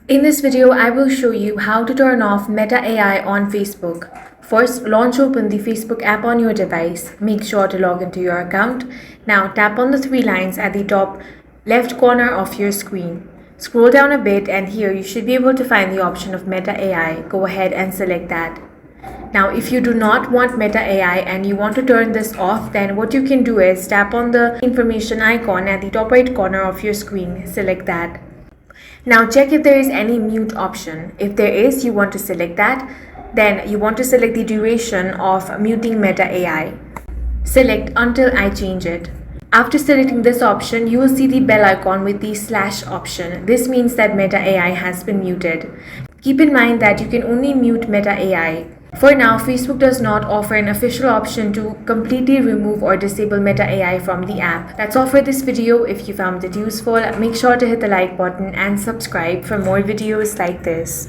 In this video, I will show you how to turn off Meta AI on Facebook. First, launch open the Facebook app on your device. Make sure to log into your account. Now tap on the three lines at the top left corner of your screen. Scroll down a bit and here you should be able to find the option of Meta AI. Go ahead and select that. Now, if you do not want Meta AI and you want to turn this off, then what you can do is tap on the information icon at the top right corner of your screen. Select that. Now check if there is any mute option. If there is, you want to select that. Then you want to select the duration of muting Meta AI. Select until I change it. After selecting this option, you will see the bell icon with the slash option. This means that Meta AI has been muted. Keep in mind that you can only mute Meta AI. For now, Facebook does not offer an official option to completely remove or disable Meta AI from the app. That's all for this video. If you found it useful, make sure to hit the like button and subscribe for more videos like this.